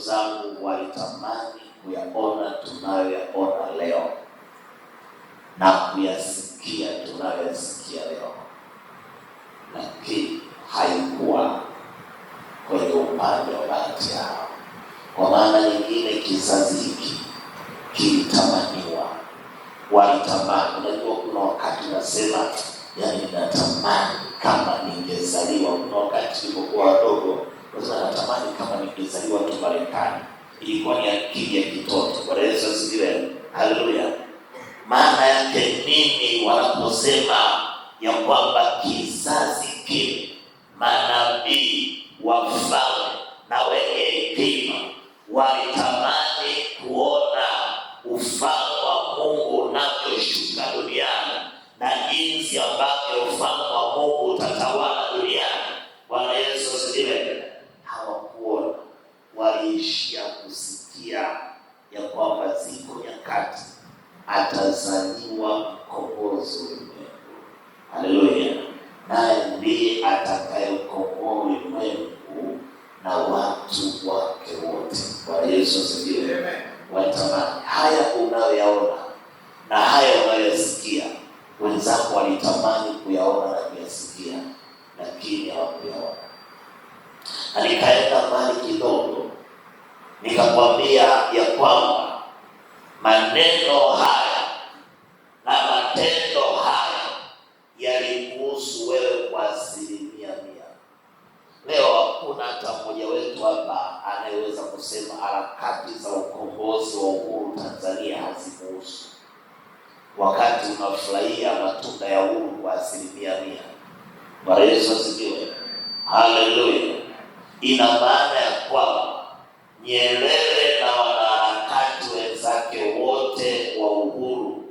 zangu walitamani kuyaona tunayoyaona leo na kuyasikia tunayoyasikia leo, lakini haikuwa kwenye upande wa bahati yao. Kwa maana nyingine, kizazi hiki kilitamaniwa, walitamani. Unajua, kuna wakati unasema natamani kama ningezaliwa. Kuna wakati tulipokuwa wadogo natamani kama ningezaliwa tu Marekani. Ilikuwa ni akili ya kitoto. Bwana Yesu asifiwe. Haleluya. Maana yake nini wanaposema ya kwamba kizazi kile, manabii, wafalme na wenye hekima walitamani kuona ufalme wa Mungu unavyoshuka duniani na jinsi ambavyo ufalme wa Mungu utatawala duniani? Bwana Yesu asifiwe. Hawakuona, waliishia kusikia ya kwamba ziko nyakati atazaliwa mkombozi ulimwengu. Haleluya. Naye ndiye atakayekomboa ulimwengu na watu wake wote. Bwana Yesu asifiwe. Walitamani haya unayoyaona na haya unayosikia, wenzako walitamani kuyaona na kuyasikia, lakini hawakuyaona. Na nikaenda mbali kidogo, nikakwambia ya kwamba maneno haya na matendo haya yalikuhusu wewe kwa 100%. Leo hakuna hata mmoja wetu hapa anayeweza kusema harakati za ukombozi wa uhuru Tanzania hazimuhusu, wakati unafurahia matunda ya uhuru kwa 100%. Bwana Yesu asifiwe. Haleluya. Ina maana ya kwamba Nyerere na wanaharakati wenzake wote wa uhuru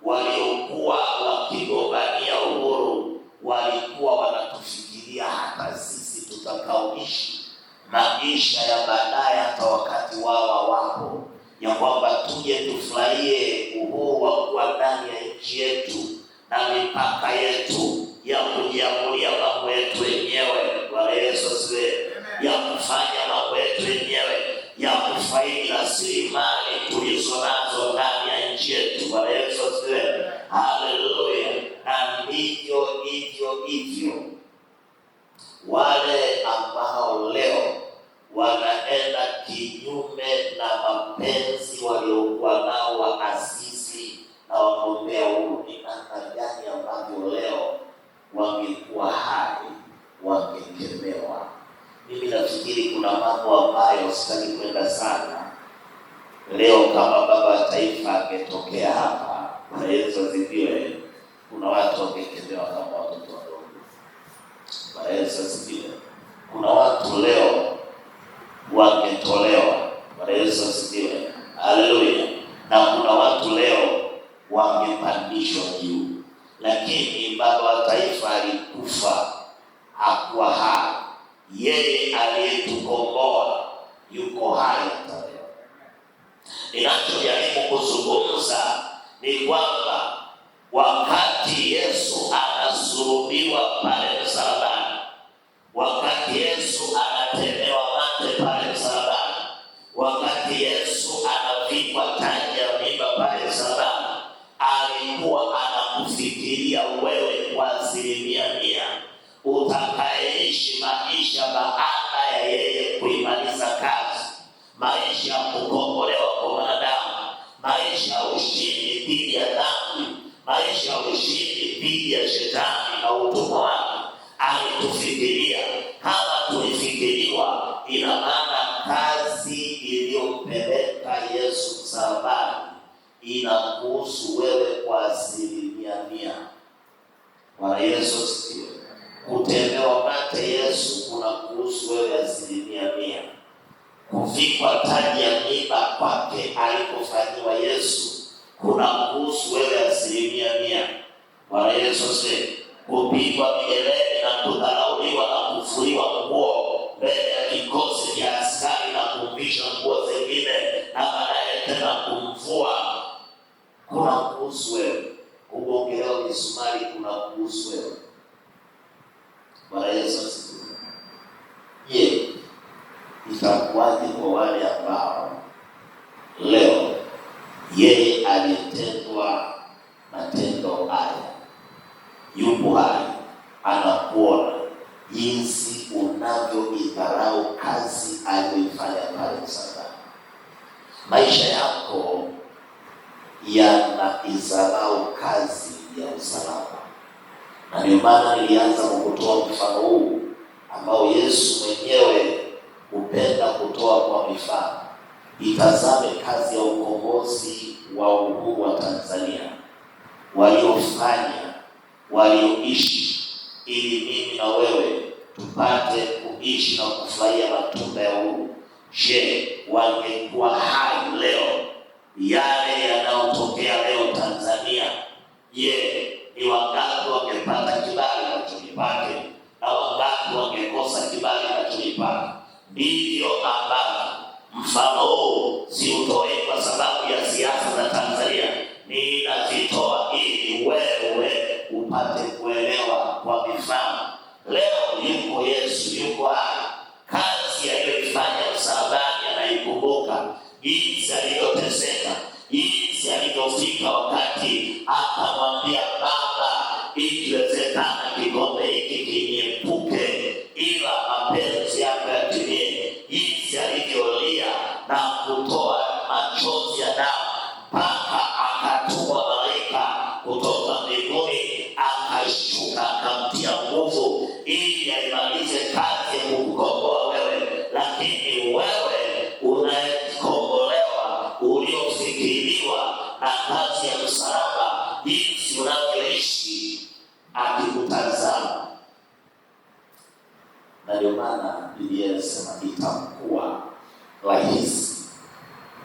waliokuwa wakigombania uhuru walikuwa wanatufikiria hata sisi tutakaoishi maisha ya baadaye, hata wakati wao hawapo, ya kwamba tuje tufurahie uhuru wa kuwa ndani ya nchi yetu na mipaka yetu ya kujiamulia mambo yetu wenyewe. Bwana Yesu asifiwe. Ya kufanya mambo yetu wenyewe, ya kufaidi rasilimali tulizo nazo ndani ya nchi yetu. Bwana Yesu asifiwe. Haleluya. Na ndivyo hivyo wale ambao leo wanaenda kinyume na mapenzi waliokuwa nao waasisi na wagombea uhuru, ni namna gani ambavyo leo wangekuwa hai, wangekemewa. Mimi nafikiri kuna mambo ambayo sitaki kwenda sana leo. Kama baba wa taifa angetokea hapa, Bwana Yesu asifiwe, kuna watu wangekemewa kama watoto wadogo. Bwana Yesu asifiwe. Kuna watu leo wangetolewa. Bwana Yesu asifiwe. Haleluya. Na kuna watu leo wangepandishwa juu, lakini baba wa taifa alikufa, hakuwa hai. Yeye aliyetukomboa yuko hai hata leo. Ninachojaribu kuzungumza ni kwamba wakati Yesu anasulubiwa pale msalabani, wakati Yesu anatemewa mate pale msalabani, wakati Yesu anavikwa taji ya miiba pale msalabani, alikuwa anakufikiria wewe kwa 100% utakayeishi maisha baada ya yeye kuimaliza kazi, maisha ya kukombolewa kwa wanadamu, maisha ya ushindi dhidi ya dhambi, maisha ya ushindi dhidi ya shetani na utumwa wake. Alitufikiria. Kama tulifikiriwa, ina maana kazi iliyompeleka Yesu msalabani inakuhusu wewe kwa 100%. Bwana Yesu asifiwe. Kutemewa mate Yesu kunakuhusu wewe 100%. Kuvikwa taji ya miiba kwake alikofanyiwa Yesu kunakuhusu wewe 100%. Bwana Yesu asifiwe. Kupigwa mieleni na kudharauliwa na kufuliwa nguo mbele ya kikosi cha askari na kumvisha nguo zingine na baadaye tena kumvua kunakuhusu wewe. Kugongelewa misumari kunakuhusu wewe. Bwana Yesu asifiwe. Je, itakuwaje kwa wale ambao leo yeye aliyetendwa matendo haya yupo hai, anakuona jinsi unavyoidharau kazi aliyoifanya pale msalabani. Maisha yako yanaidharau kazi ya msalaba, na ndio maana nilianza kukutoa mfano huu ambao Yesu mwenyewe hupenda kutoa kwa mifano. Itazame kazi ya ukombozi wa uhuru wa Tanzania waliofanya, walioishi ili mimi na wewe tupate kuishi na kufurahia matunda ya uhuru. Je, wangekuwa hai leo, yale yanayotokea leo Tanzania, je, ni wangapi wangepata kibali wanachokipata na wangapi wangekosa kibali wanachokipata? Ndivyo ambavyo mfano huu siutoi kwa sababu ya siasa za Tanzania, ninazitoa ili wewe upate kuelewa kwa mifano. Leo yuko Yesu, yuko hai, kazi aliyoifanya msalabani anaikumbuka, jinsi alivyoteseka, jinsi alivyofika wakati akamwambia Baba, ikiwezekana kikombe hiki kiniepuke, ila mapenzi yako yatimie, jinsi alivyolia na kutoa machozi ya damu mpaka akatuma malaika kutoka mbinguni akashuka akamtia nguvu ili aimalize kazi ya kukukomboa wewe. Lakini wewe unayekombolewa, uliofikiriwa na kazi ya msalaba, jinsi unavyoishi akikutazama. Na ndio maana Biblia inasema itakuwa rahisi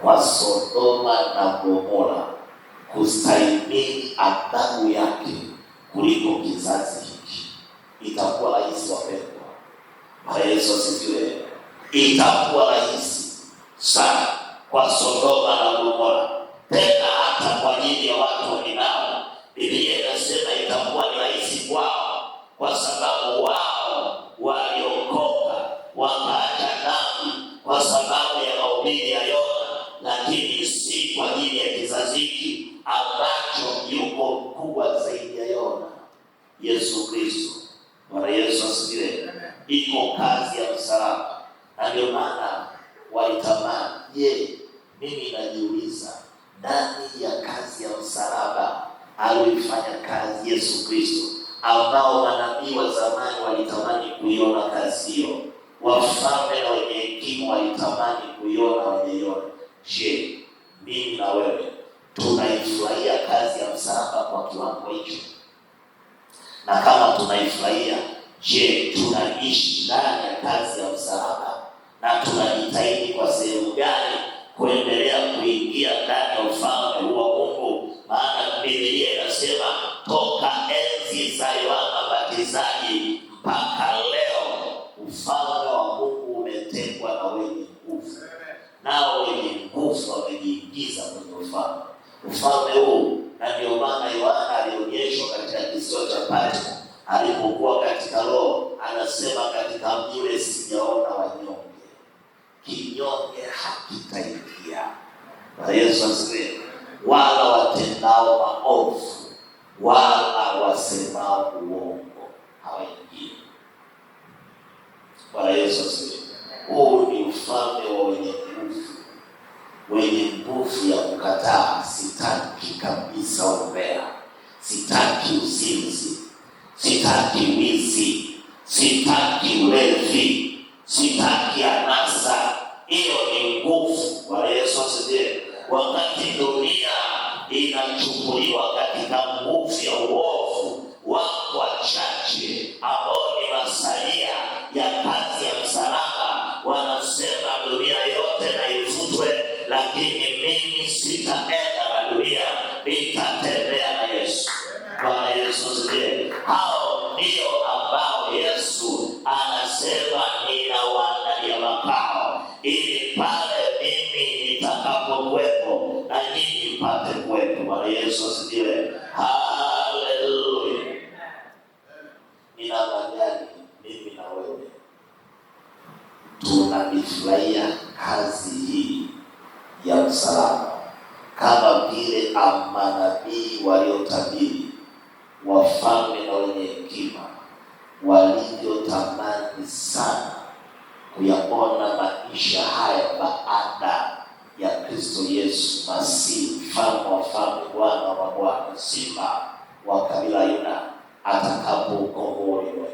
kwa Sodoma na Gomora kustahimili adhabu yake kuliko kizazi hiki. Itakuwa rahisi wapendwa. Bwana Yesu asifiwe. Itakuwa rahisi sana kwa Sodoma na Gomora, tena hata kwa ajili ya watu wa Ninawi. Biblia inasema itakuwa ni rahisi kwao kwa sababu wao waliokoka wakaacha dhambi kwa sababu ya mahubiri ya Yona, lakini si kwa ajili ya kizazi hiki ambacho yuko mkubwa zaidi ya Yona, Yesu Kristo. Bwana Yesu asifiwe. Iko kazi ya msalaba, na ndio maana walitamani. Je, mimi najiuliza, ndani ya kazi ya msalaba alifanya kazi Yesu Kristo, ambao manabii wa zamani walitamani kuiona kazi hiyo, wafalme na wenye hekima walitamani kuiona, wajaiona. Je, mimi na wewe tunaifurahia kazi ya msalaba kwa kiwango hicho? Na kama tunaifurahia, je, tunaishi ndani ya kazi ya msalaba? Na tunajitahidi kwa sehemu gani kuendelea kuingia ndani ya ufalme wa Mungu? Maana Biblia inasema toka enzi za Yohana Mbatizaji mpaka leo ufalme wa Mungu umetekwa na wenye nguvu, nao wenye nguvu wamejiingiza kwenye ufalme huu. Na ndio maana Yohana alionyeshwa katika kisiwa cha Patmo, alipokuwa katika roho, anasema katika mji ule sijaona wanyonge, kinyonge hakitaingia. Na Yesu asifiwe. Wala watendao maovu wala wasemao uongo hawaingii. Bwana Yesu asifiwe. Huu ni ufalme wa wenye nguvu, wenye nguvu ya kukataa. Sitaki kabisa umbea, sitaki uzinzi, sitaki wizi, sitaki ulevi, sitaki anasa. Hiyo ni nguvu. Bwana Yesu asifiwe. Wakati dunia inachukuliwa katika nguvu ya uovu, wako wachache ambao ni masalia ya kazi ya msalaba wanasema dunia yote na ifutwe, lakini mimi sitaenda na dunia, nitatembea na Yesu. Bwana Yesu asifiwe. Hao ndio ambao Yesu anasema ninawaandalia makao, ili pale mimi nitakapokuwepo na ninyi mpate kuwepo. Bwana Yesu asifiwe. Haleluya. Ninamwambia mimi na wewe tunifurahia kazi hii ya msalaba, kama vile manabii waliotabiri, wafalme na wenye hekima walivyotamani sana kuyaona maisha haya baada ya Kristo Yesu Masihi, mfalme wa wafalme, Bwana wa mabwana, simba wa kabila Yuda atakapokombolewa.